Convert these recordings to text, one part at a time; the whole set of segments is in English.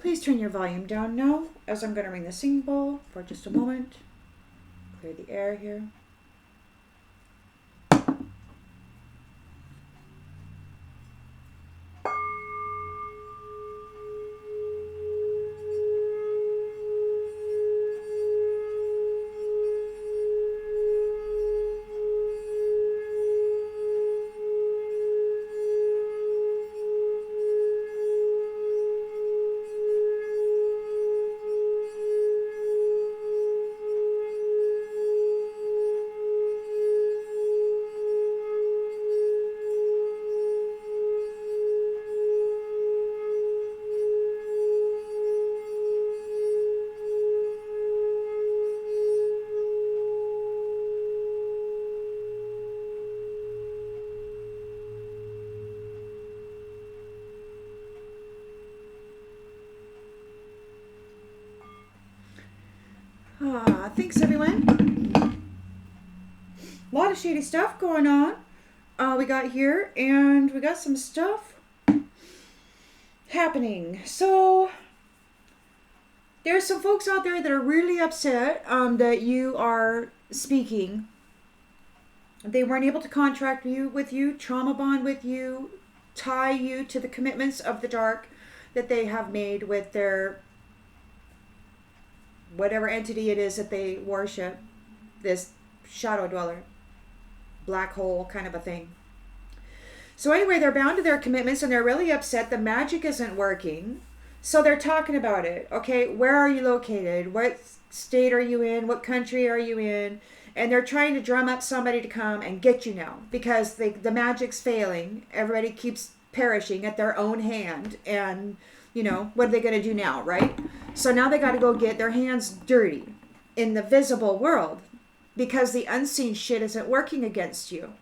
Please turn your volume down now, as I'm going to ring the singing bowl for just a moment. Clear the air here. Thanks everyone. A lot of shady stuff going on. We got here, and we got some stuff happening. So there's some folks out there that are really upset that you are speaking. They weren't able to contract with you, trauma bond with you, tie you to the commitments of the dark that they have made with their whatever entity it is that they worship, this shadow dweller, black hole kind of a thing. So anyway, they're bound to their commitments, and they're really upset. The magic isn't working. So they're talking about it. Okay, where are you located? What state are you in? What country are you in? And they're trying to drum up somebody to come and get you now, because the magic's failing. Everybody keeps perishing at their own hand. And, you know, what are they going to do now, right? So now they got to go get their hands dirty in the visible world, because the unseen shit isn't working against you.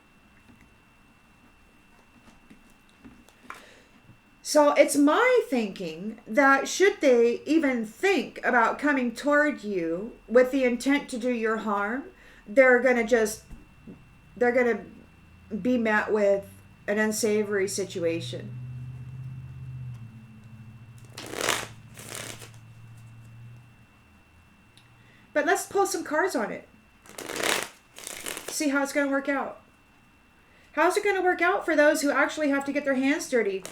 So it's my thinking that should they even think about coming toward you with the intent to do your harm, they're going to be met with an unsavory situation. But let's pull some cards on it. See how it's going to work out. How's it going to work out for those who actually have to get their hands dirty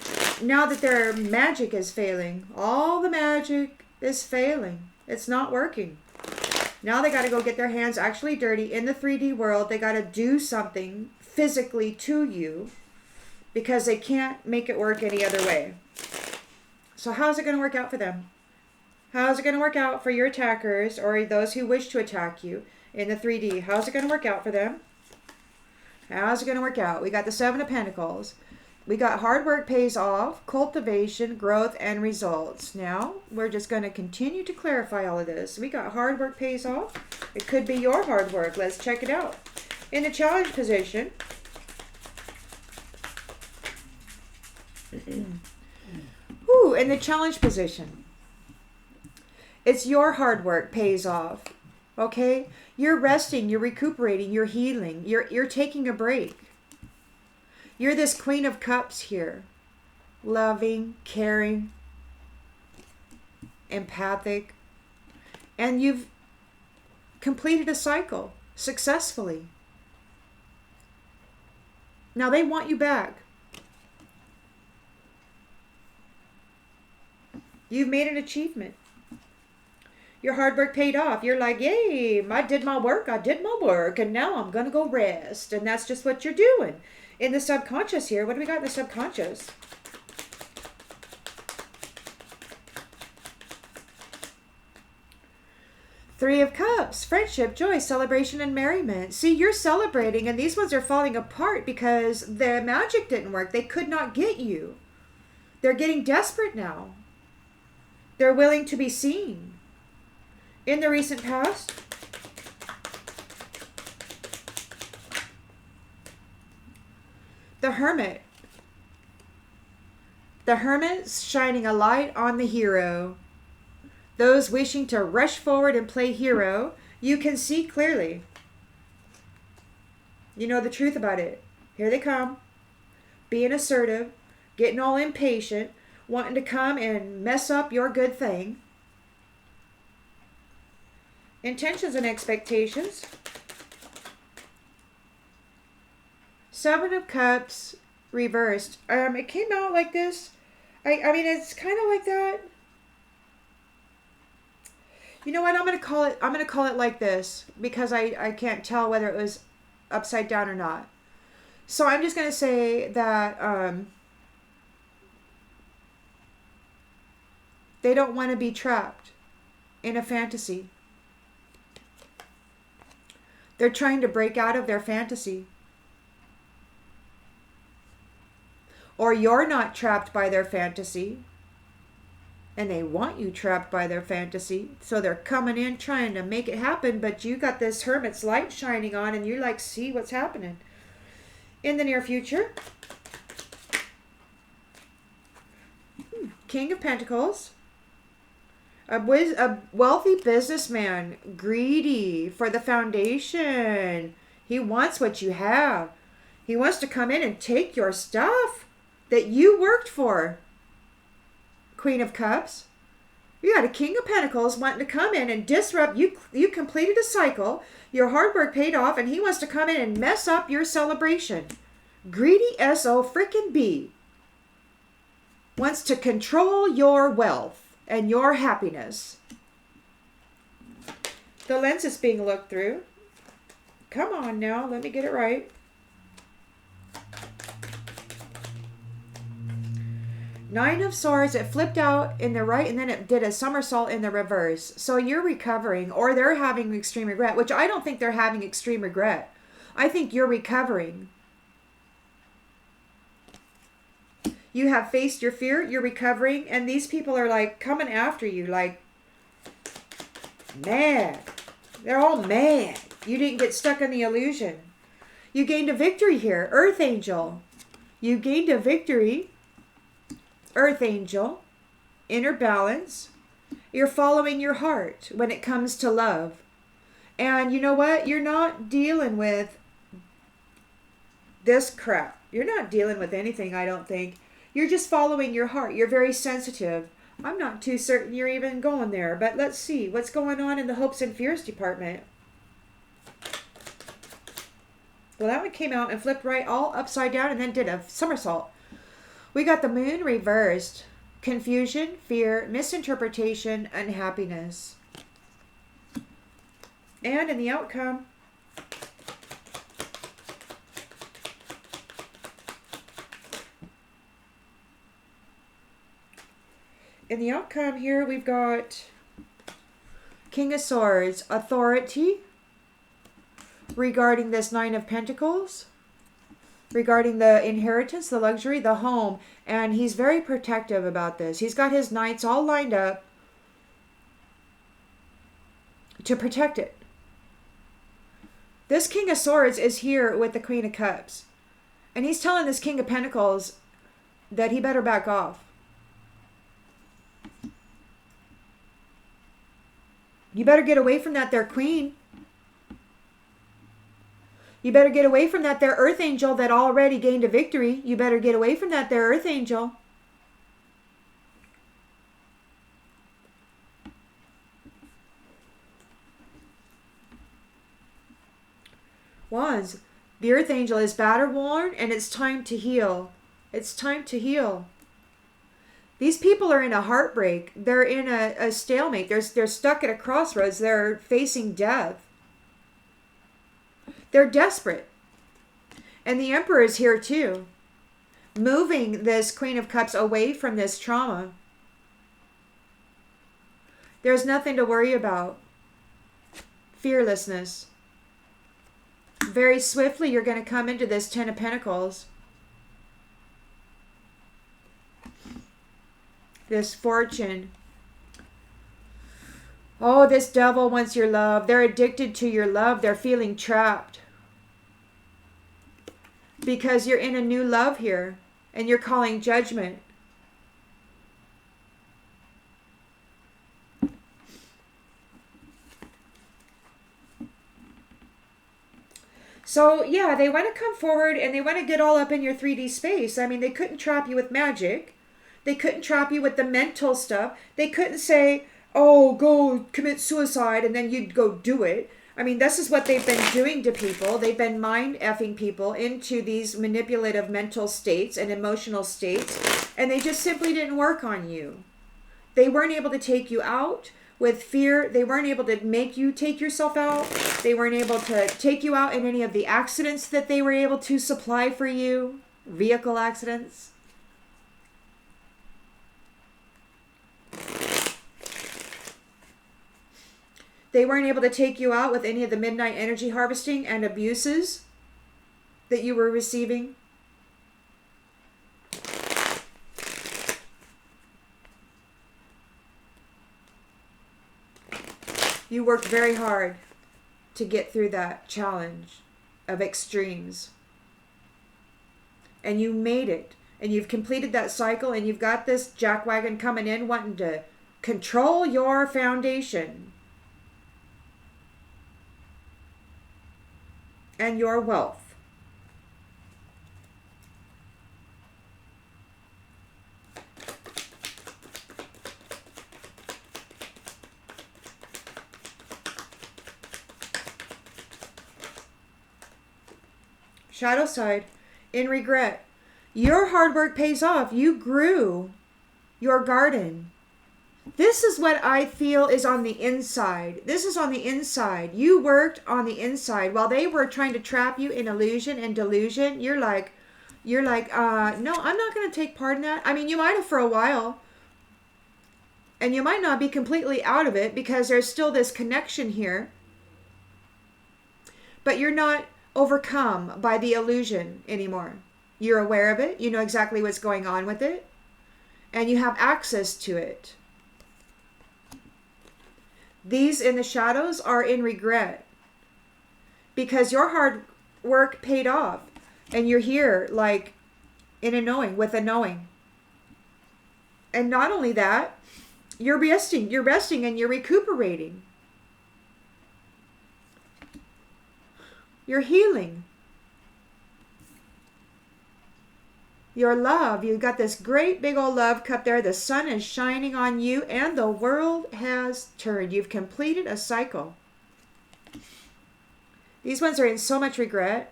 now that their magic is failing? All the magic is failing. It's not working. Now they got to go get their hands actually dirty in the 3D world. They got to do something physically to you because they can't make it work any other way. So how's it going to work out for them? How's it going to work out for your attackers or those who wish to attack you in the 3D? How's it going to work out for them? How's it going to work out? We got the 7 of Pentacles. We got hard work pays off, cultivation, growth, and results. Now, we're just going to continue to clarify all of this. We got hard work pays off. It could be your hard work. Let's check it out. In the challenge position, in the challenge position, it's your hard work pays off. Okay? You're resting, you're recuperating, you're healing, you're taking a break. You're this Queen of Cups here. Loving, caring, empathic. And you've completed a cycle successfully. Now they want you back. You've made an achievement. Your hard work paid off. You're like, yay, I did my work, and now I'm going to go rest. And that's just what you're doing. In the subconscious here, what do we got in the subconscious? Three of Cups, friendship, joy, celebration, and merriment. See, you're celebrating, and these ones are falling apart because the magic didn't work. They could not get you. They're getting desperate now. They're willing to be seen. In the recent past, The Hermit. The Hermit's shining a light on the hero. Those wishing to rush forward and play hero, you can see clearly. You know the truth about it. Here they come. Being assertive, getting all impatient, wanting to come and mess up your good thing. Intentions and expectations. Seven of Cups reversed. It came out like this. I mean, it's kind of like that. You know what? I'm gonna call it like this because I can't tell whether it was upside down or not. So I'm just gonna say that they don't want to be trapped in a fantasy. They're trying to break out of their fantasy. Or you're not trapped by their fantasy. And they want you trapped by their fantasy. So they're coming in trying to make it happen. But you got this Hermit's light shining on. And you're like, see what's happening. In the near future. King of Pentacles. A wealthy businessman. Greedy for the foundation. He wants what you have. He wants to come in and take your stuff that you worked for. Queen of Cups. You got a King of Pentacles wanting to come in and disrupt. You completed a cycle. Your hard work paid off, and he wants to come in and mess up your celebration. Greedy S.O. frickin' B. Wants to control your wealth and your happiness. The lens is being looked through. Come on now, let me get it right. Nine of Swords, it flipped out in the right and then it did a somersault in the reverse. So you're recovering, or they're having extreme regret, which I don't think they're having extreme regret. I think you're recovering. You have faced your fear, you're recovering, and these people are like coming after you like mad. They're all mad. You didn't get stuck in the illusion. You gained a victory here. Earth Angel. You gained a victory. Earth Angel, inner balance. You're following your heart when it comes to love. And you know what? You're not dealing with this crap. You're not dealing with anything, I don't think. You're just following your heart. You're very sensitive. I'm not too certain you're even going there. But let's see what's going on in the hopes and fears department. Well, that one came out and flipped right all upside down and then did a somersault. We got the moon reversed. Confusion, fear, misinterpretation, unhappiness. And in the outcome, here we've got King of Swords, authority regarding this Nine of Pentacles. Regarding the inheritance, the luxury, the home. And he's very protective about this. He's got his knights all lined up to protect it. This King of Swords is here with the Queen of Cups. And he's telling this King of Pentacles that he better back off. You better get away from that there Queen. You better get away from that there Earth Angel that already gained a victory. You better get away from that there Earth Angel. Wands. The Earth Angel is battle worn and it's time to heal. It's time to heal. These people are in a heartbreak. They're in a stalemate. They're stuck at a crossroads. They're facing death. They're desperate. And the Emperor is here too. Moving this Queen of Cups away from this trauma. There's nothing to worry about. Fearlessness. Very swiftly you're going to come into this Ten of Pentacles. This Fortune. Oh, this devil wants your love. They're addicted to your love. They're feeling trapped. because you're in a new love here and you're calling judgment. So, yeah, they want to come forward and they want to get all up in your 3D space. I mean, they couldn't trap you with magic. They couldn't trap you with the mental stuff. They couldn't say, oh, go commit suicide, and then you'd go do it. I mean, this is what they've been doing to people. They've been mind-effing people into these manipulative mental states and emotional states, and they just simply didn't work on you. They weren't able to take you out with fear. They weren't able to make you take yourself out. They weren't able to take you out in any of the accidents that they were able to supply for you, vehicle accidents. They weren't able to take you out with any of the midnight energy harvesting and abuses that you were receiving. You worked very hard to get through that challenge of extremes. And you made it. And you've completed that cycle, and you've got this jackwagon coming in wanting to control your foundation and your wealth. Shadow side, in regret. Your hard work pays off. You grew your garden. This is what I feel is on the inside. This is on the inside. You worked on the inside. While they were trying to trap you in illusion and delusion, you're like, no, I'm not going to take part in that. I mean, you might have for a while. And you might not be completely out of it because there's still this connection here. But you're not overcome by the illusion anymore. You're aware of it. You know exactly what's going on with it. And you have access to it. These in the shadows are in regret. Because your hard work paid off. And you're here like in a knowing, with a knowing. And not only that, you're resting and you're recuperating. You're healing. Your love, you've got this great big old love cup there. The sun is shining on you and the world has turned. You've completed a cycle. These ones are in so much regret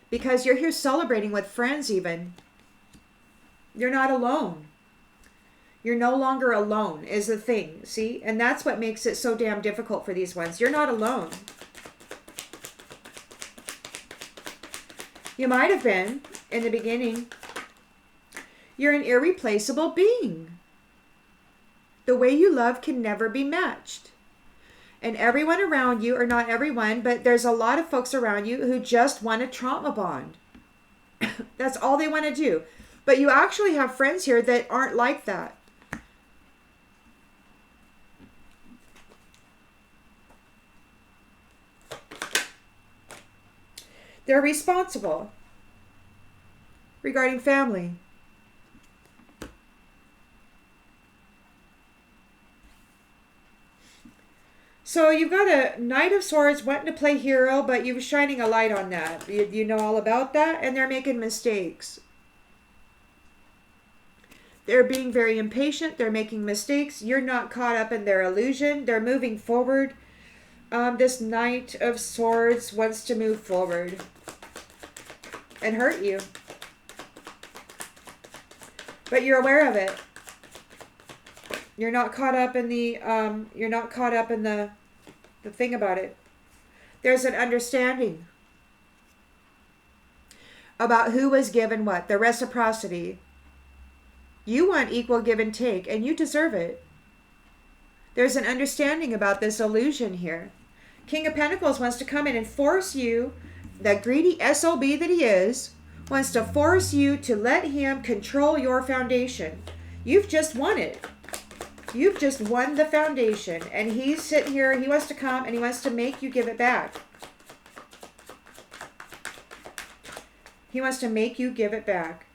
because you're here celebrating with friends even. You're not alone. You're no longer alone is the thing, see? And that's what makes it so damn difficult for these ones. You're not alone. You might have been in the beginning. You're an irreplaceable being. The way you love can never be matched. And everyone around you, or not everyone, but there's a lot of folks around you who just want a trauma bond. That's all they want to do. But you actually have friends here that aren't like that. They're responsible regarding family. So you've got a Knight of Swords wanting to play hero, but you're shining a light on that. You know all about that, and they're making mistakes. They're being very impatient. They're making mistakes. You're not caught up in their illusion. They're moving forward. This Knight of Swords wants to move forward and hurt you. But you're aware of it. You're not caught up in the the thing about it. There's an understanding about who was given what, the reciprocity. You want equal give and take, and you deserve it. There's an understanding about this illusion here. King of Pentacles wants to come in and force you, the greedy SOB that he is, wants to force you to let him control your foundation. You've just won it. You've just won the foundation. And he's sitting here, he wants to come and he wants to make you give it back. He wants to make you give it back.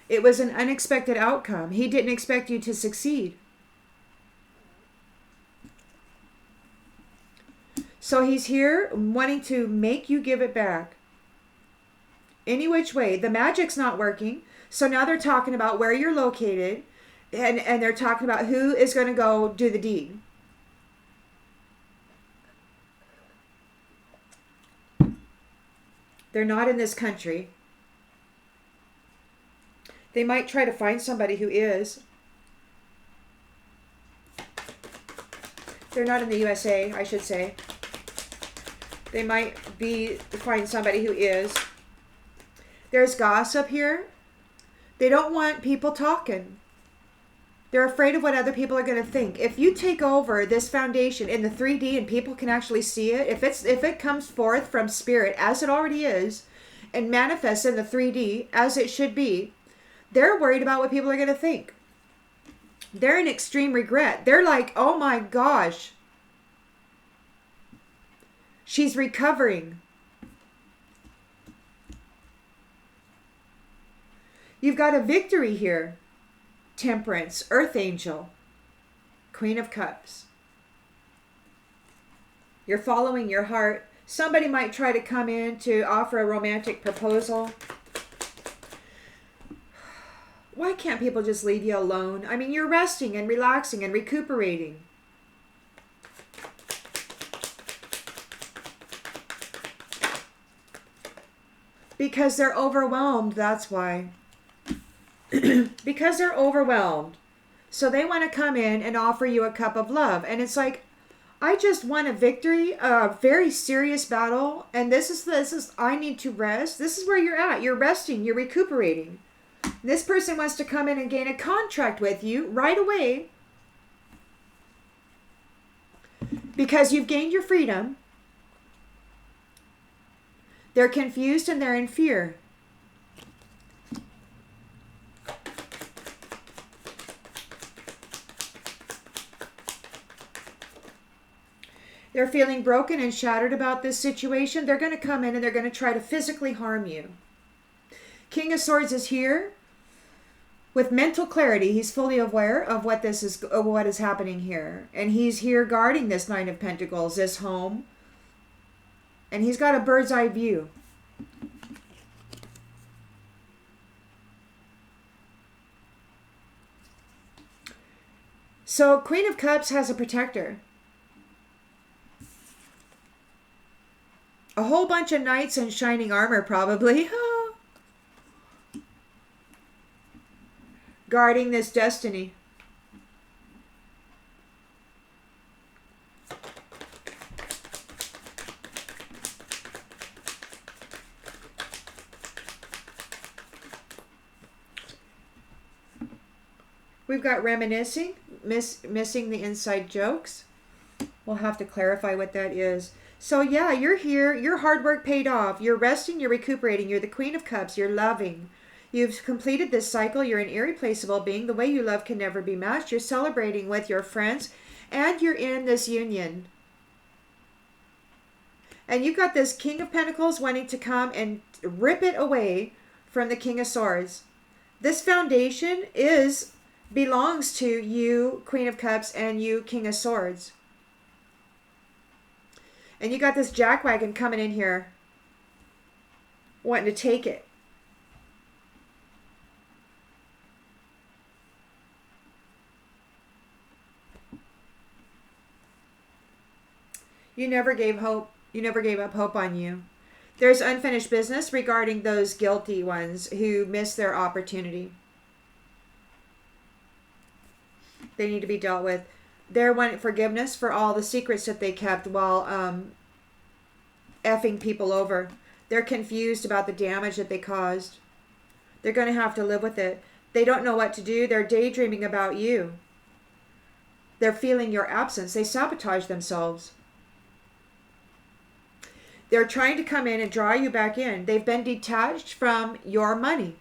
It was an unexpected outcome. He didn't expect you to succeed. So he's here wanting to make you give it back. Any which way. The magic's not working. So now they're talking about where you're located. And they're talking about who is going to go do the deed. They're not in this country. They might try to find somebody who is. They're not in the USA, I should say. They might find somebody who is. There's gossip here. They don't want people talking. They're afraid of what other people are going to think. If you take over this foundation in the 3D and people can actually see it, if it comes forth from spirit as it already is and manifests in the 3D as it should be, they're worried about what people are going to think. They're in extreme regret. They're like, oh my gosh. She's recovering. You've got a victory here. Temperance, Earth Angel, Queen of Cups. You're following your heart. Somebody might try to come in to offer a romantic proposal. Why can't people just leave you alone? I mean, you're resting and relaxing and recuperating. Because they're overwhelmed, that's why. Because they're overwhelmed. So they want to come in and offer you a cup of love. And it's like, I just won a victory, a very serious battle. And this is, I need to rest. This is where you're at. You're resting. You're recuperating. This person wants to come in and gain a contract with you right away. Because you've gained your freedom. They're confused and they're in fear. They're feeling broken and shattered about this situation. They're going to come in and they're going to try to physically harm you. King of Swords is here with mental clarity. He's fully aware of what is happening here. And he's here guarding this Nine of Pentacles, this home. And he's got a bird's eye view. So Queen of Cups has a protector. A whole bunch of knights in shining armor, probably. Guarding this destiny. We've got reminiscing, missing the inside jokes. We'll have to clarify what that is. So yeah, you're here. Your hard work paid off. You're resting. You're recuperating. You're the Queen of Cups. You're loving. You've completed this cycle. You're an irreplaceable being. The way you love can never be matched. You're celebrating with your friends. And you're in this union. And you've got this King of Pentacles wanting to come and rip it away from the King of Swords. This foundation belongs to you, Queen of Cups, and you, King of Swords. And you got this jackwagon coming in here wanting to take it. You never gave hope. You never gave up hope on you. There's unfinished business regarding those guilty ones who missed their opportunity. They need to be dealt with. They're wanting forgiveness for all the secrets that they kept while effing people over. They're confused about the damage that they caused. They're going to have to live with it. They don't know what to do. They're daydreaming about you. They're feeling your absence. They sabotage themselves. They're trying to come in and draw you back in. They've been detached from your money.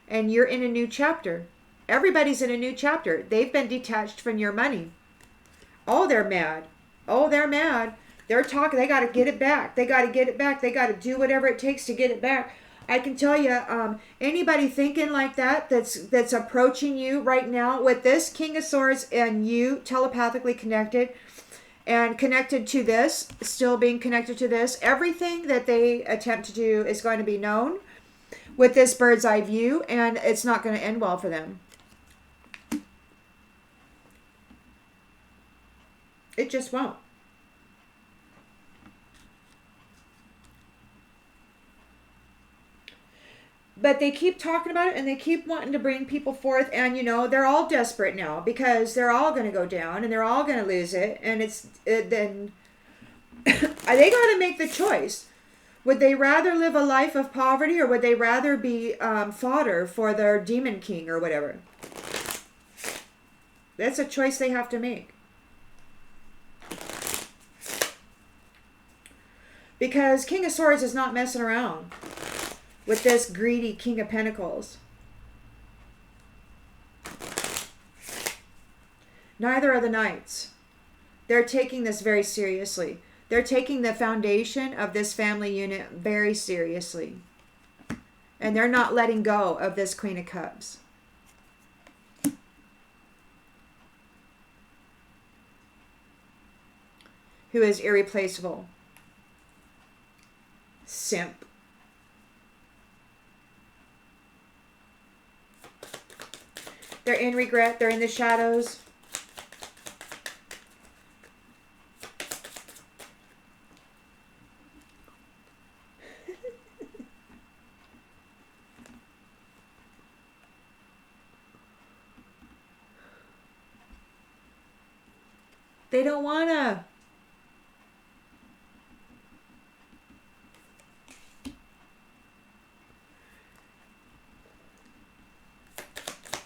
And you're in a new chapter. Everybody's in a new chapter. They've been detached from your money. Oh, they're mad. Oh, they're mad. They're talking. They got to get it back. They got to get it back. They got to do whatever it takes to get it back. I can tell you, anybody thinking like that, that's approaching you right now with this King of Swords and you telepathically connected and connected to this, still being connected to this, everything that they attempt to do is going to be known with this bird's eye view, and it's not going to end well for them. It just won't. But they keep talking about it, and they keep wanting to bring people forth, and you know they're all desperate now because they're all going to go down and they're all going to lose it, and then they got to make the choice. Would they rather live a life of poverty, or would they rather be fodder for their demon king or whatever? That's a choice they have to make. Because King of Swords is not messing around with this greedy King of Pentacles. Neither are the Knights. They're taking this very seriously. They're taking the foundation of this family unit very seriously. And they're not letting go of this Queen of Cups. Who is irreplaceable. Simp. They're in regret. They're in the shadows. They don't wanna.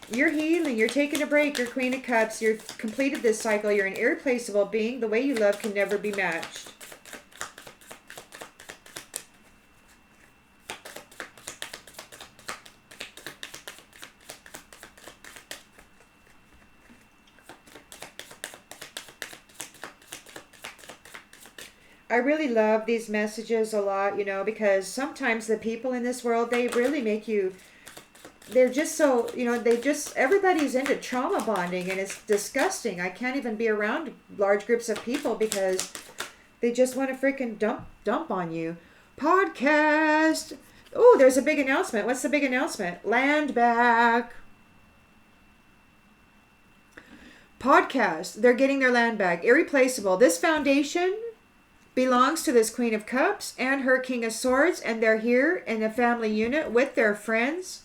You're healing. You're taking a break. You're Queen of Cups. You've completed this cycle. You're an irreplaceable being. The way you love can never be matched. I really love these messages a lot, you know, because sometimes the people in this world, they really make you... They're just so, you know, everybody's into trauma bonding, and it's disgusting. I can't even be around large groups of people because they just want to freaking dump on you. Podcast. Oh, there's a big announcement. What's the big announcement? Land back. Podcast. They're getting their land back. Irreplaceable. This foundation belongs to this Queen of Cups and her King of Swords, and they're here in a family unit with their friends.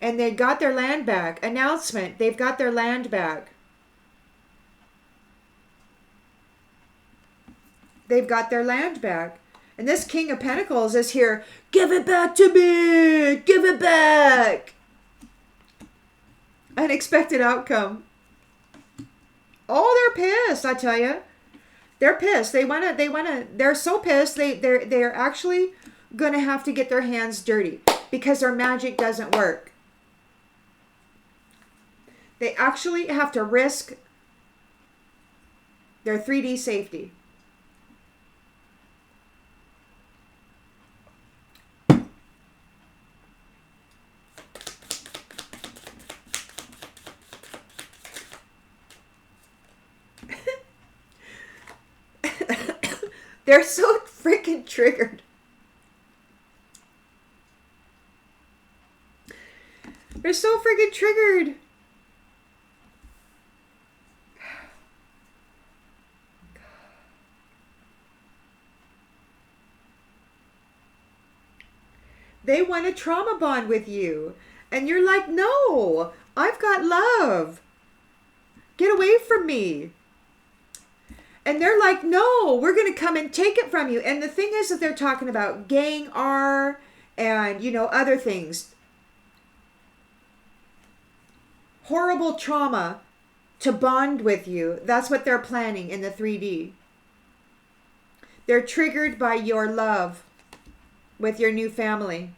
And they got their land back. Announcement. They've got their land back. They've got their land back. And this King of Pentacles is here. Give it back to me. Give it back. Unexpected outcome. Oh, they're pissed, I tell you. They're pissed. They're so pissed. They're actually going to have to get their hands dirty because their magic doesn't work. They actually have to risk their 3D safety. They're so freaking triggered. They're so freaking triggered. They want to trauma bond with you. And you're like, no, I've got love. Get away from me. And they're like, no, we're going to come and take it from you. And the thing is that they're talking about gang R and, you know, other things. Horrible trauma to bond with you. That's what they're planning in the 3D. They're triggered by your love with your new family.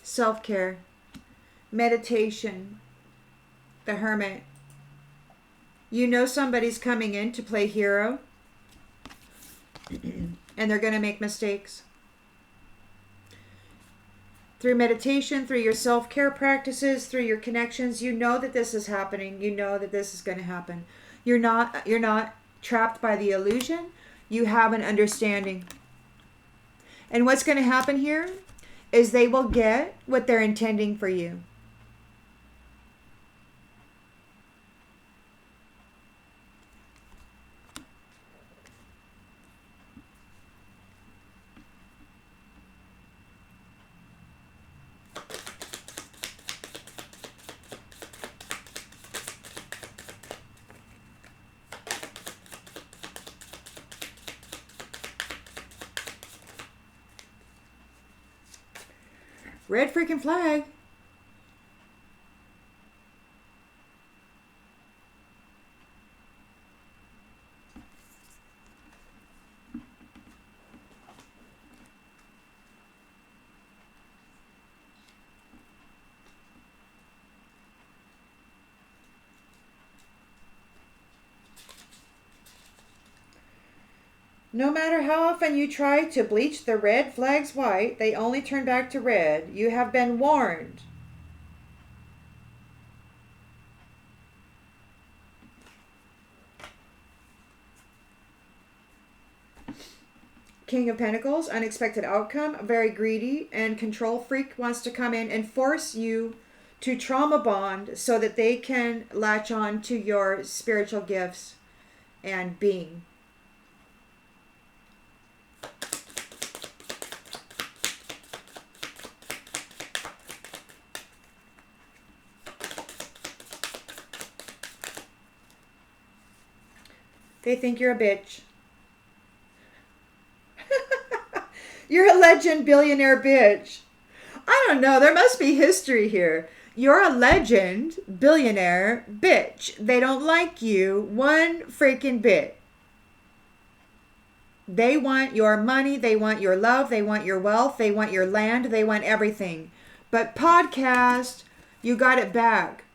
self-care, meditation, the Hermit. You know somebody's coming in to play hero, and they're going to make mistakes. Through meditation, through your self-care practices, through your connections, you know that this is happening. You know that this is going to happen. You're not trapped by the illusion. You have an understanding. And what's going to happen here is they will get what they're intending for you. Red freaking flag. No matter how often you try to bleach the red flags white, they only turn back to red. You have been warned. King of Pentacles, unexpected outcome, very greedy and control freak wants to come in and force you to trauma bond so that they can latch on to your spiritual gifts and being. They think you're a bitch. You're a legend billionaire bitch. I don't know. There must be history here. You're a legend billionaire bitch. They don't like you one freaking bit. They want your money. They want your love. They want your wealth. They want your land. They want everything. But podcast, you got it back.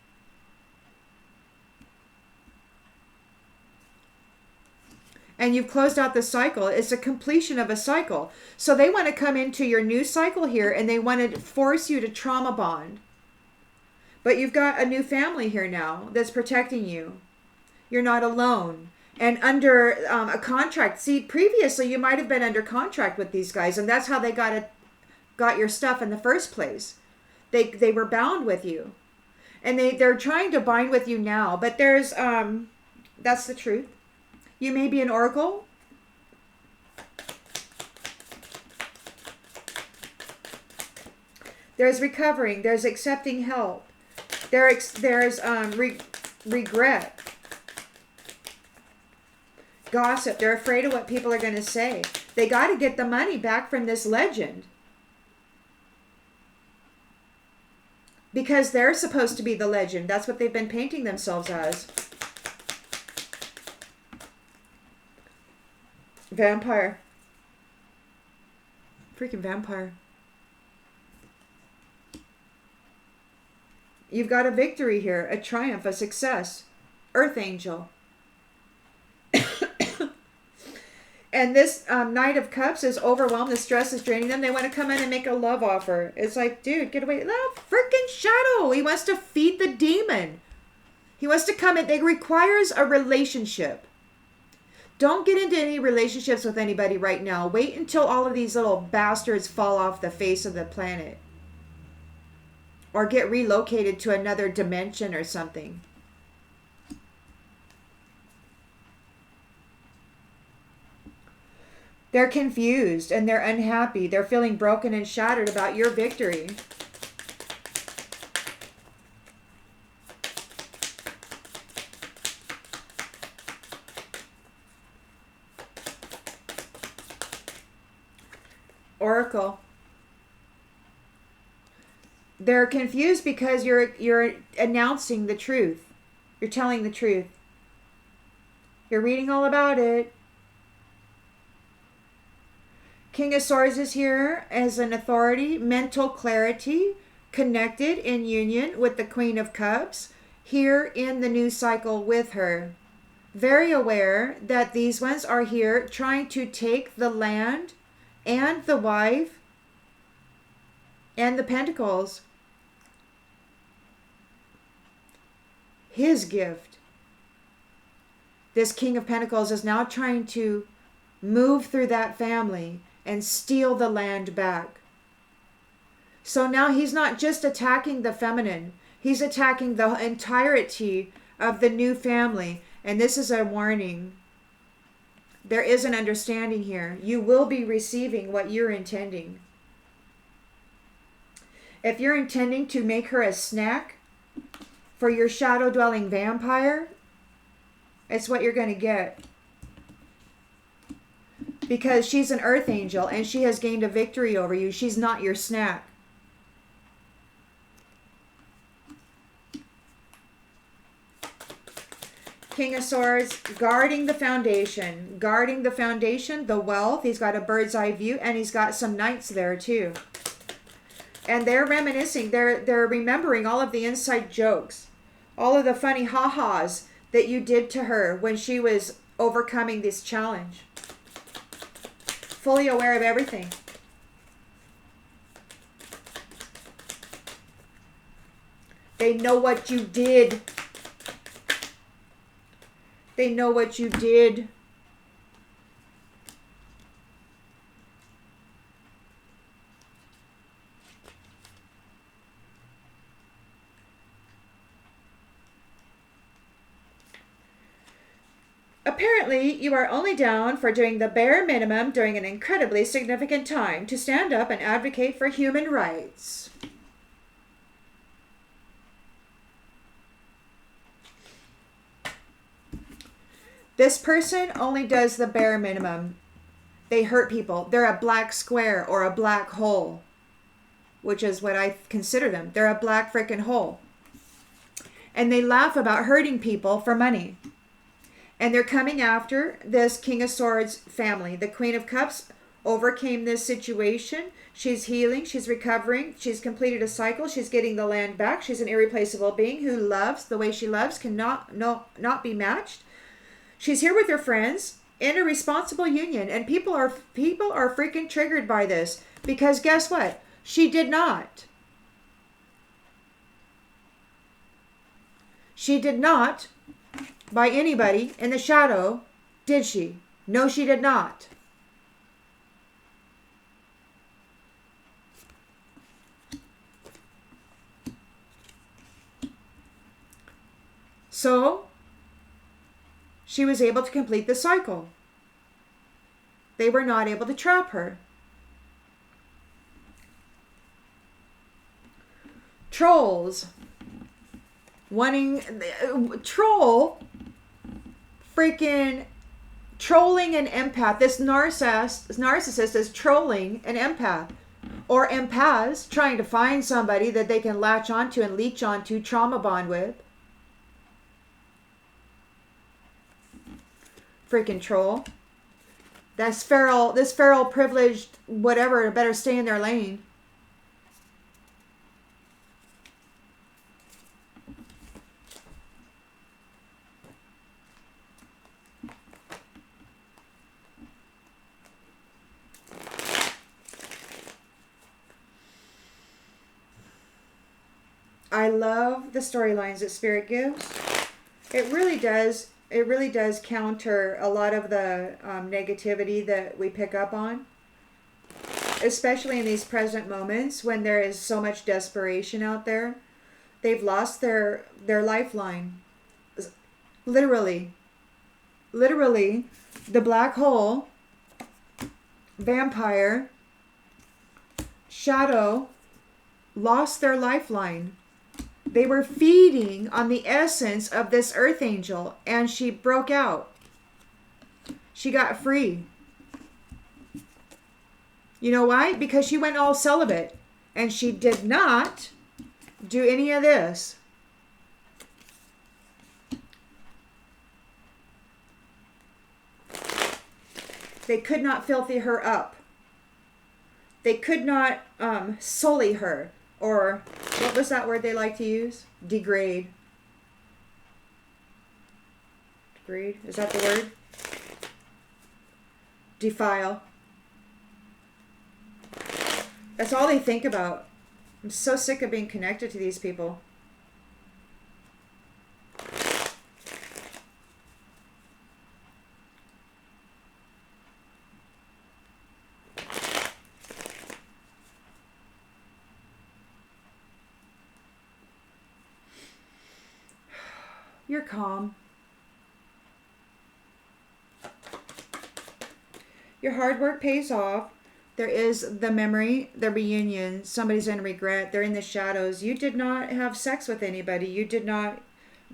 And you've closed out the cycle. It's a completion of a cycle. So they want to come into your new cycle here and they want to force you to trauma bond. But you've got a new family here now that's protecting you. You're not alone. And under a contract. See, previously you might have been under contract with these guys and that's how they got your stuff in the first place. They were bound with you. And they're trying to bind with you now. But there's, that's the truth. You may be an oracle. There's recovering. There's accepting help. There's regret. Gossip. They're afraid of what people are going to say. They got to get the money back from this legend. Because they're supposed to be the legend. That's what they've been painting themselves as. Vampire. Freaking vampire. You've got a victory here, a triumph, a success. Earth angel. And this Knight of Cups is overwhelmed. The stress is draining them. They want to come in and make a love offer. It's like, dude, get away. Love, freaking shadow. He wants to feed the demon. He wants to come in. It requires a relationship. Don't get into any relationships with anybody right now. Wait until all of these little bastards fall off the face of the planet. Or get relocated to another dimension or something. They're confused and they're unhappy. They're feeling broken and shattered about your victory. Oracle. They're confused because you're announcing the truth. You're telling the truth. You're reading all about it. King of Swords is here as an authority, mental clarity, connected in union with the Queen of Cups, here in the new cycle with her. Very aware that these ones are here trying to take the land and the wife and the pentacles. His gift. This King of Pentacles is now trying to move through that family and steal the land back. So now he's not just attacking the feminine. He's attacking the entirety of the new family. And this is a warning. There is an understanding here. You will be receiving what you're intending. If you're intending to make her a snack for your shadow-dwelling vampire, it's what you're going to get. Because she's an earth angel and she has gained a victory over you. She's not your snack. King of Swords, guarding the foundation. Guarding the foundation, the wealth. He's got a bird's eye view and he's got some knights there too. And they're reminiscing, they're remembering all of the inside jokes. All of the funny ha-has that you did to her when she was overcoming this challenge. Fully aware of everything. They know what you did. They know what you did. Apparently, you are only down for doing the bare minimum during an incredibly significant time to stand up and advocate for human rights. This person only does the bare minimum. They hurt people. They're a black square or a black hole, which is what I consider them. They're a black freaking hole. And they laugh about hurting people for money. And they're coming after this King of Swords family. The Queen of Cups overcame this situation. She's healing. She's recovering. She's completed a cycle. She's getting the land back. She's an irreplaceable being who loves the way she loves, cannot not be matched. She's here with her friends in a responsible union. And people are freaking triggered by this. Because guess what? She did not. She did not by anybody in the shadow, did she? No, she did not. So, she was able to complete the cycle. They were not able to trap her. Trolls. Freaking trolling an empath. This narcissist is trolling an empath. Or empaths trying to find somebody that they can latch onto and leech onto, trauma bond with. Freaking troll. This feral privileged whatever better stay in their lane. I love the storylines that Spirit gives. It really does. It really does counter a lot of the negativity that we pick up on. Especially in these present moments when there is so much desperation out there. They've lost their lifeline. Literally. Literally, the black hole, vampire, shadow, lost their lifeline. They were feeding on the essence of this earth angel, and she broke out. She got free. You know why? Because she went all celibate, and she did not do any of this. They could not filthy her up. They could not sully her, or what was that word they like to use? Degrade. Degrade, is that the word? Defile. That's all they think about. I'm so sick of being connected to these people. You're calm. Your hard work pays off. There is the memory, the reunion. Somebody's in regret. They're in the shadows. You did not have sex with anybody. You did not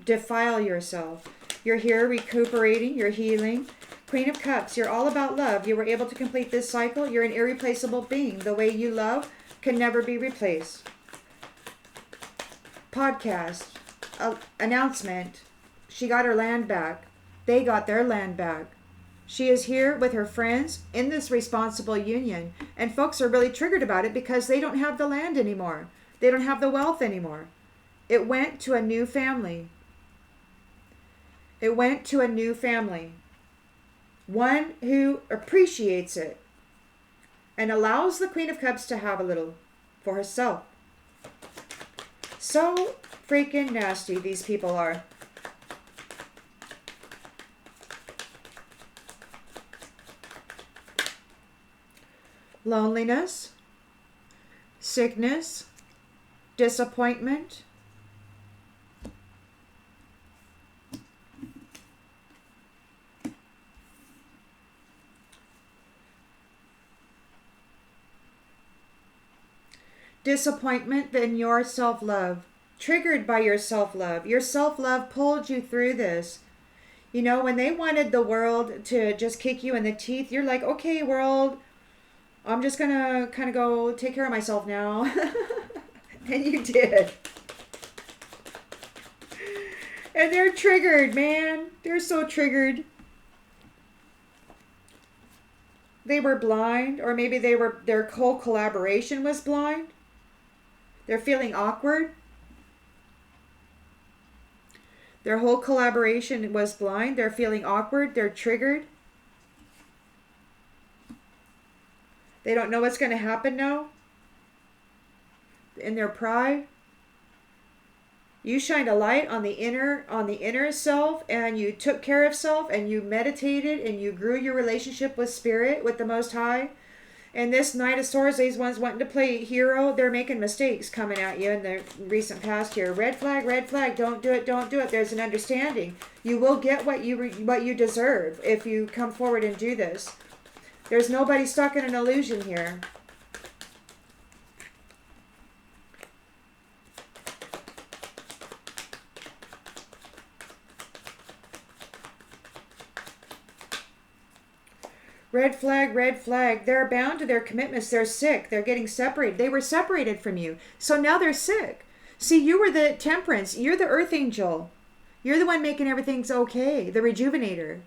defile yourself. You're here recuperating. You're healing. Queen of Cups. You're all about love. You were able to complete this cycle. You're an irreplaceable being. The way you love can never be replaced. Podcast. Announcement. She got her land back. They got their land back. She is here with her friends in this responsible union. And folks are really triggered about it because they don't have the land anymore. They don't have the wealth anymore. It went to a new family. It went to a new family. One who appreciates it and allows the Queen of Cups to have a little for herself. So freaking nasty these people are. Loneliness, sickness, disappointment. Disappointment in your self-love. Triggered by your self-love. Your self-love pulled you through this. You know, when they wanted the world to just kick you in the teeth, you're like, okay, world, I'm just going to kind of go take care of myself now. And you did. And they're triggered, man. They're so triggered. They were blind, or maybe their whole collaboration was blind. They're feeling awkward. Their whole collaboration was blind. They're feeling awkward. They're triggered. They don't know what's going to happen now. In their pride. You shined a light on the inner self, and you took care of self, and you meditated, and you grew your relationship with Spirit, with the Most High. And this Knight of Swords, these ones wanting to play hero, they're making mistakes coming at you in the recent past here. Red flag, don't do it, don't do it. There's an understanding. You will get what you deserve if you come forward and do this. There's nobody stuck in an illusion here. Red flag. They're bound to their commitments. They're sick. They're getting separated. They were separated from you. So now they're sick. See, you were the temperance. You're the earth angel. You're the one making everything's okay. The rejuvenator.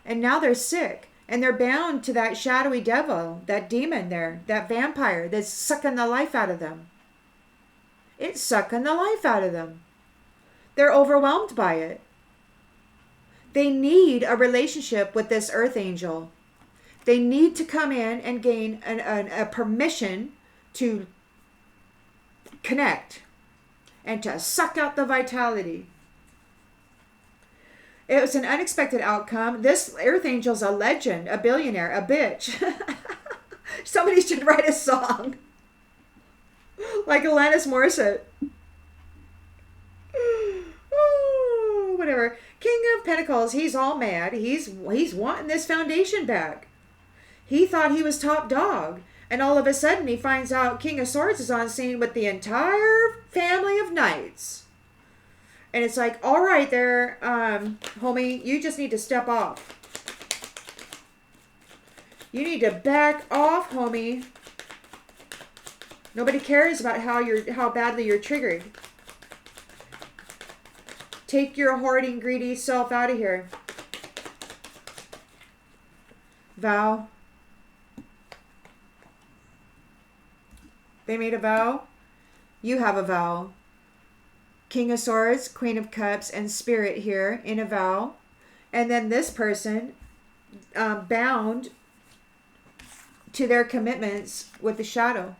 And now they're sick. And they're bound to that shadowy devil, that demon there, that vampire that's sucking the life out of them. It's sucking the life out of them. They're overwhelmed by it. They need a relationship with this earth angel. They need to come in and gain a permission to connect and to suck out the vitality. It was an unexpected outcome. This earth angel's a legend, a billionaire, a bitch. Somebody should write a song like Alanis Morissette. Oh, whatever. King of Pentacles, he's all mad. He's wanting this foundation back. He thought he was top dog. And all of a sudden he finds out King of Swords is on scene with the entire family of knights. And it's like, all right there, homie, you just need to step off. You need to back off, homie. Nobody cares about how badly you're triggered. Take your hoarding, greedy self out of here. Vow. They made a vow. You have a vow. King of Swords, Queen of Cups, and Spirit here in a vow. And then this person bound to their commitments with the shadow.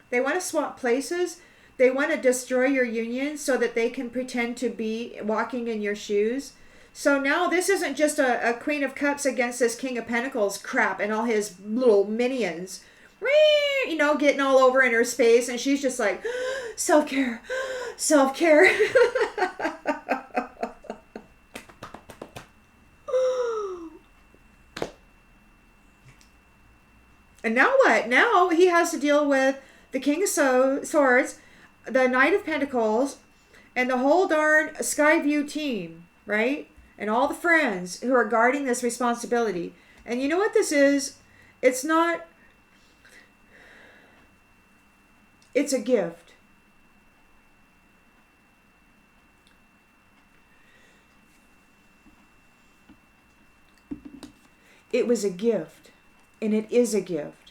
They want to swap places. They want to destroy your union so that they can pretend to be walking in your shoes. So now this isn't just a Queen of Cups against this King of Pentacles crap and all his little minions. You know, getting all over in her space. And she's just like, self-care, self-care. And now what? Now he has to deal with the King of Swords, the Knight of Pentacles, and the whole darn Skyview team, right? And all the friends who are guarding this responsibility. And you know what this is? It's not... It's a gift. It was a gift. And it is a gift.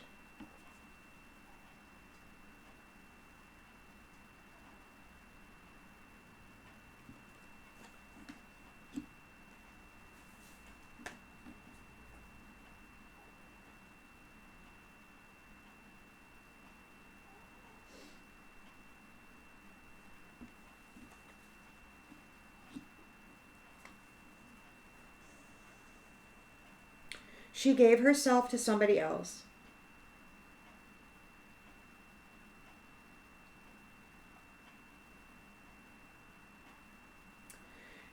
She gave herself to somebody else.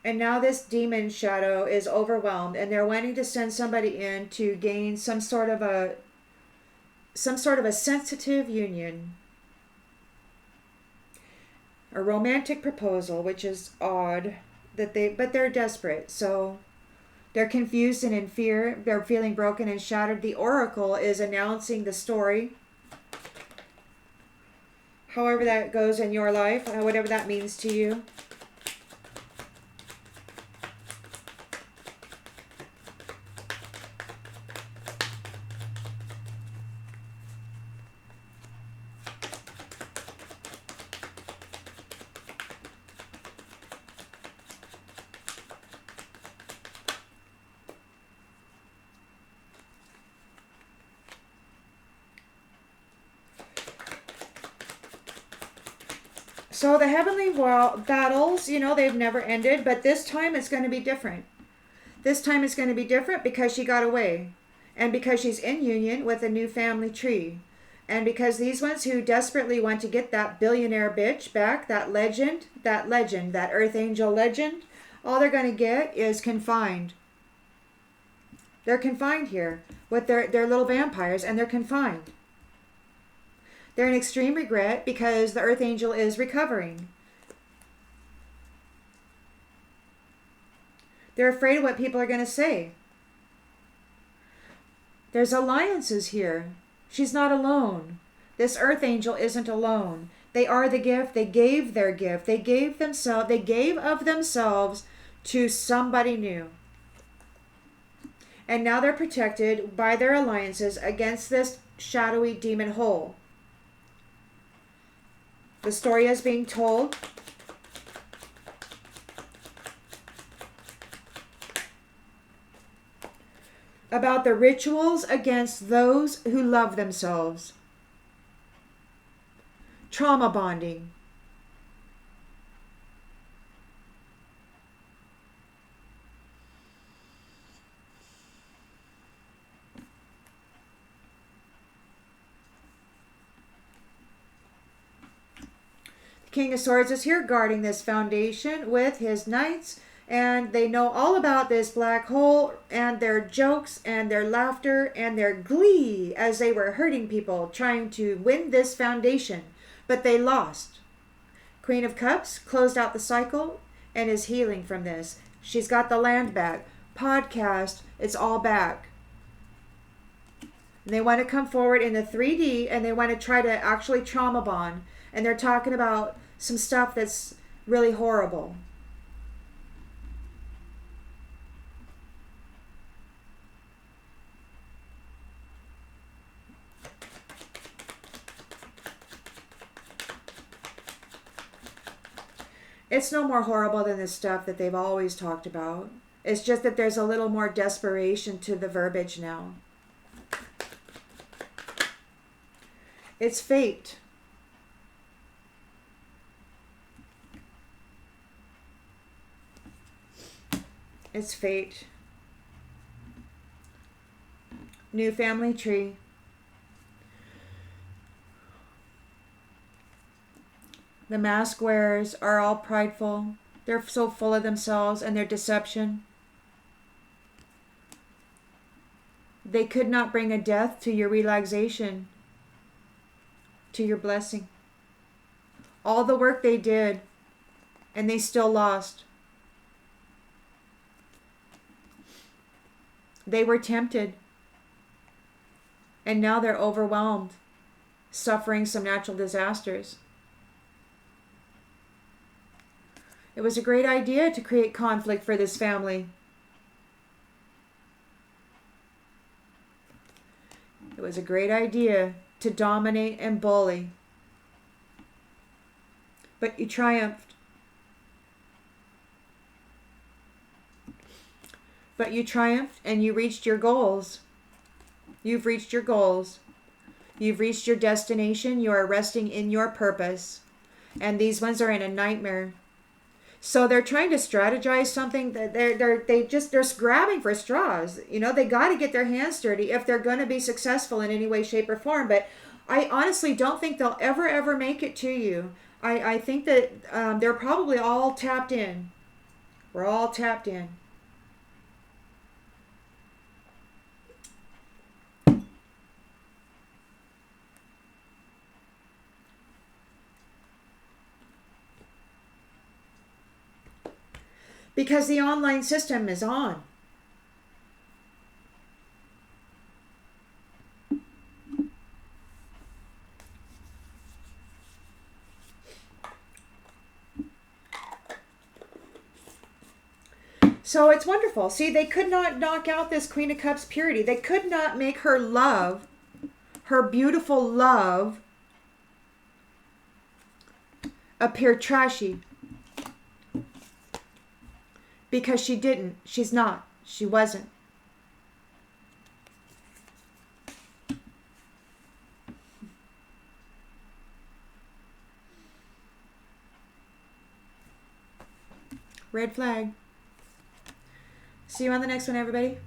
And now this demon shadow is overwhelmed and they're wanting to send somebody in to gain some sort of a sensitive union. A romantic proposal, which is odd but they're desperate. So they're confused and in fear. They're feeling broken and shattered. The oracle is announcing the story. However that goes in your life, whatever that means to you. So the heavenly battles, you know, they've never ended, but this time it's going to be different. This time it's going to be different because she got away. And because she's in union with a new family tree. And because these ones who desperately want to get that billionaire bitch back, that legend, that earth angel legend, all they're going to get is confined. They're confined here with their little vampires, and they're confined. They're in extreme regret because the earth angel is recovering. They're afraid of what people are going to say. There's alliances here. She's not alone. This earth angel isn't alone. They are the gift. They gave their gift. They gave of themselves to somebody new. And now they're protected by their alliances against this shadowy demon hole. The story is being told. About the rituals against those who love themselves. Trauma bonding. King of Swords is here guarding this foundation with his knights, and they know all about this black hole and their jokes and their laughter and their glee as they were hurting people trying to win this foundation, but they lost. Queen of Cups closed out the cycle and is healing from this. She's got the land back. Podcast, it's all back. And they want to come forward in the 3D and they want to try to actually trauma bond, and they're talking about some stuff that's really horrible. It's no more horrible than the stuff that they've always talked about. It's just that there's a little more desperation to the verbiage now. It's fate. It's fate. New family tree. The mask wearers are all prideful. They're so full of themselves and their deception. They could not bring a death to your relaxation, to your blessing. All the work they did, and they still lost. They were tempted, and now they're overwhelmed, suffering some natural disasters. It was a great idea to create conflict for this family. It was a great idea to dominate and bully. But you triumphed. But you triumphed and you reached your goals. You've reached your goals. You've reached your destination. You are resting in your purpose. And these ones are in a nightmare. So they're trying to strategize something that they're grabbing for straws. You know, they got to get their hands dirty if they're going to be successful in any way, shape, or form. But I honestly don't think they'll ever make it to you. I think that they're probably all tapped in. We're all tapped in. Because the online system is on. So it's wonderful. See, they could not knock out this Queen of Cups purity. They could not make her love, her beautiful love, appear trashy. Because she didn't. She's not. She wasn't. Red flag. See you on the next one, everybody.